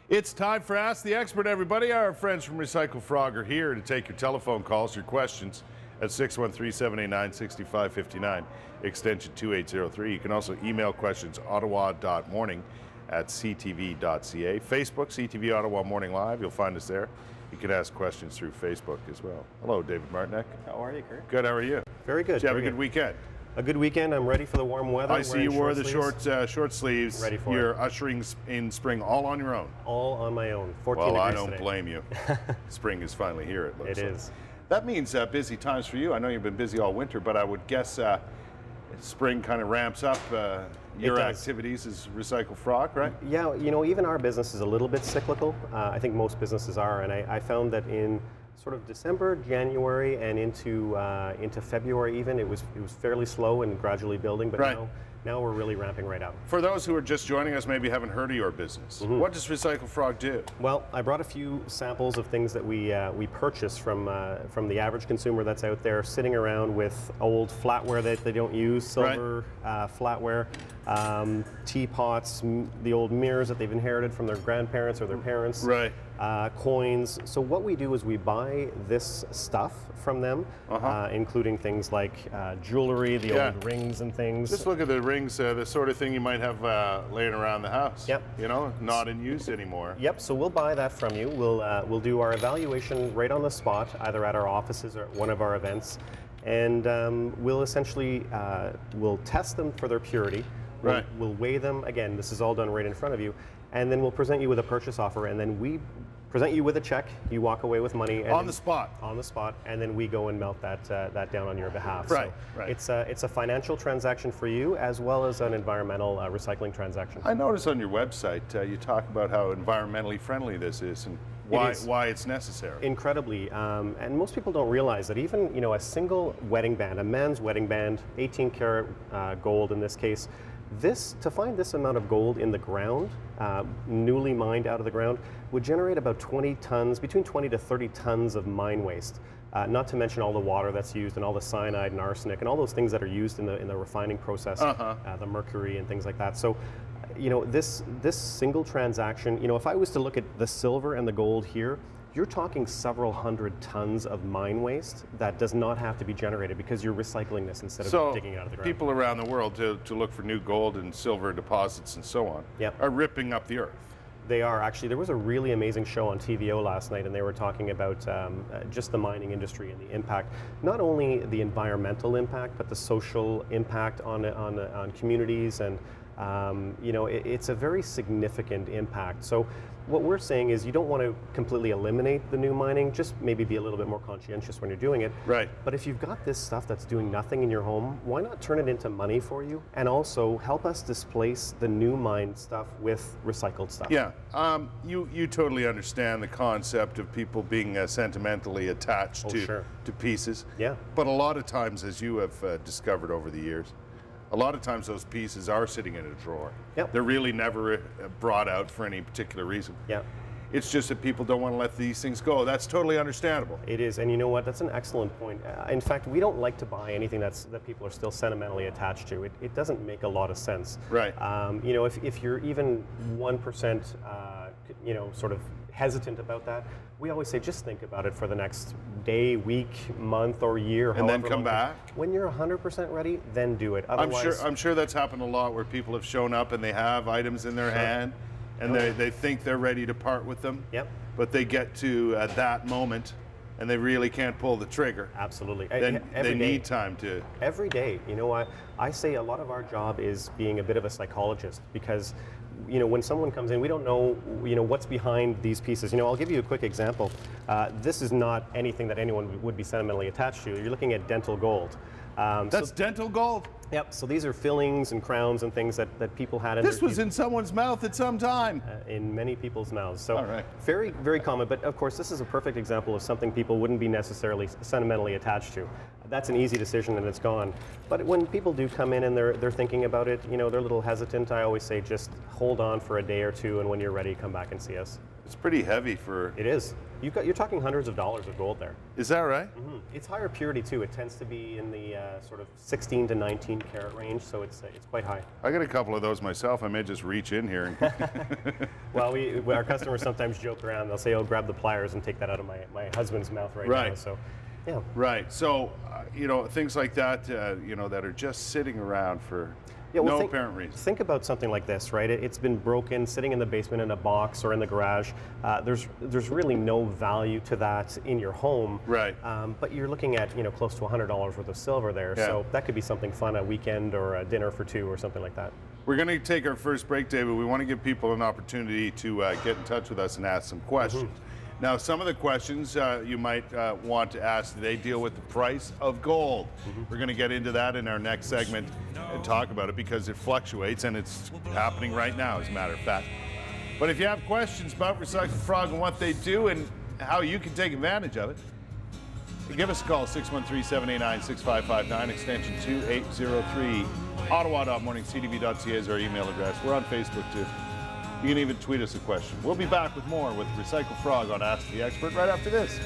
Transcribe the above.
It's time for Ask the Expert, everybody. Our friends from Recycle Frog are here to take your telephone calls, your questions at 613-789-6559, extension 2803. You can also email questions, ottawa.morning@ctv.ca. Facebook, CTV Ottawa Morning Live. You'll find us there. You can ask questions through Facebook as well. Hello, David Martinek. How are you, Kurt? Good, how are you? Very good. Did you have a good weekend? A good weekend. I'm ready for the warm weather. I see you wore the short sleeves. Ready for You're it. ushering in spring all on your own. All on my own. 14 Well, I degrees don't today. blame you. Spring is finally here, it looks It like. is. That means busy times for you. I know you've been busy all winter, but I would guess spring kind of ramps up your activities as Recycle Frog, right? Yeah, you know, even our business is a little bit cyclical. I think most businesses are, and I found that in sort of December, January, and into February even, it was fairly slow and gradually building, but right. now we're really ramping right up. For those who are just joining us, maybe haven't heard of your business, what does Recycle Frog do? Well, I brought a few samples of things that we purchase from the average consumer that's out there sitting around with old flatware that they don't use, silver flatware, teapots, the old mirrors that they've inherited from their grandparents or their parents, right. Coins. So what we do is we buy this stuff from them, including things like jewelry, the old rings and things. Just look at the rings, the sort of thing you might have laying around the house. Yep. You know, not in use anymore. Yep. So we'll buy that from you. We'll do our evaluation right on the spot, either at our offices or at one of our events, and we'll essentially we'll test them for their purity. We'll weigh them. Again, this is all done right in front of you, and then we'll present you with a purchase offer, and then we present you with a check. You walk away with money and on the spot. On the spot, and then we go and melt that down on your behalf. Right, so right. It's a financial transaction for you as well as an environmental recycling transaction. I noticed on your website you talk about how environmentally friendly this is and why it's necessary. Incredibly, and most people don't realize that even a single wedding band, a man's wedding band, 18 karat gold in this case. To find this amount of gold in the ground, newly mined out of the ground, would generate about 20 tons, between 20 to 30 tons of mine waste. Not to mention all the water that's used and all the cyanide and arsenic and all those things that are used in the refining process, the mercury and things like that. So, this single transaction, if I was to look at the silver and the gold here, you're talking several hundred tons of mine waste that does not have to be generated because you're recycling this instead of digging it out of the ground. People around the world to look for new gold and silver deposits and so on are ripping up the earth. They are. Actually, there was a really amazing show on TVO last night, and they were talking about just the mining industry and the impact, not only the environmental impact, but the social impact on communities, and it's a very significant impact. So what we're saying is you don't want to completely eliminate the new mining, just maybe be a little bit more conscientious when you're doing it. Right. But if you've got this stuff that's doing nothing in your home, why not turn it into money for you and also help us displace the new mined stuff with recycled stuff? Yeah, you totally understand the concept of people being sentimentally attached to pieces. Yeah. But a lot of times, as you have discovered over the years, a lot of times those pieces are sitting in a drawer. Yep. They're really never brought out for any particular reason. Yeah. It's just that people don't want to let these things go. That's totally understandable. It is, and you know what? That's an excellent point. In fact, we don't like to buy anything that people are still sentimentally attached to. It doesn't make a lot of sense. Right. If you're even 1%, sort of hesitant about that, we always say just think about it for the next day, week, month, or year. And then come back. When you're 100% ready, then do it. Otherwise, I'm sure that's happened a lot where people have shown up and they have items in their hand and they think they're ready to part with them. Yep. But they get to that moment and they really can't pull the trigger. Absolutely. Then they need time to. Every day. I say a lot of our job is being a bit of a psychologist, because when someone comes in, we don't know, what's behind these pieces. I'll give you a quick example. This is not anything that anyone would be sentimentally attached to. You're looking at dental gold. That's dental gold? Yep, so these are fillings and crowns and things that people had in This was in someone's mouth at some time. In many people's mouths. So all right. Very, very common, but of course this is a perfect example of something people wouldn't be necessarily sentimentally attached to. That's an easy decision and it's gone. But when people do come in and they're thinking about it, they're a little hesitant, I always say just hold on for a day or two, and when you're ready, come back and see us. It's pretty heavy for. It is. You're talking hundreds of dollars of gold there. Is that right? It's higher purity too. It tends to be in the sort of 16 to 19 karat range, so it's quite high. I got a couple of those myself. I may just reach in here. And Well, our customers sometimes joke around. They'll say, "Oh, grab the pliers and take that out of my husband's mouth right now." So, yeah. Right. So, things like that, that are just sitting around for well, no apparent reason. Think about something like this, right? It's been broken, sitting in the basement in a box or in the garage. There's really no value to that in your home. Right. But you're looking at close to $100 worth of silver there. Yeah. So that could be something fun, a weekend or a dinner for two or something like that. We're going to take our first break, David. We want to give people an opportunity to get in touch with us and ask some questions. Now, some of the questions you might want to ask, they deal with the price of gold. We're going to get into that in our next segment and talk about it because it fluctuates, and it's happening right now, as a matter of fact. But if you have questions about Recycle Frog and what they do and how you can take advantage of it, give us a call, 613-789-6559, extension 2803. Ottawa.morningctv.ca is our email address. We're on Facebook, too. You can even tweet us a question. We'll be back with more with Recycle Frog on Ask the Expert right after this.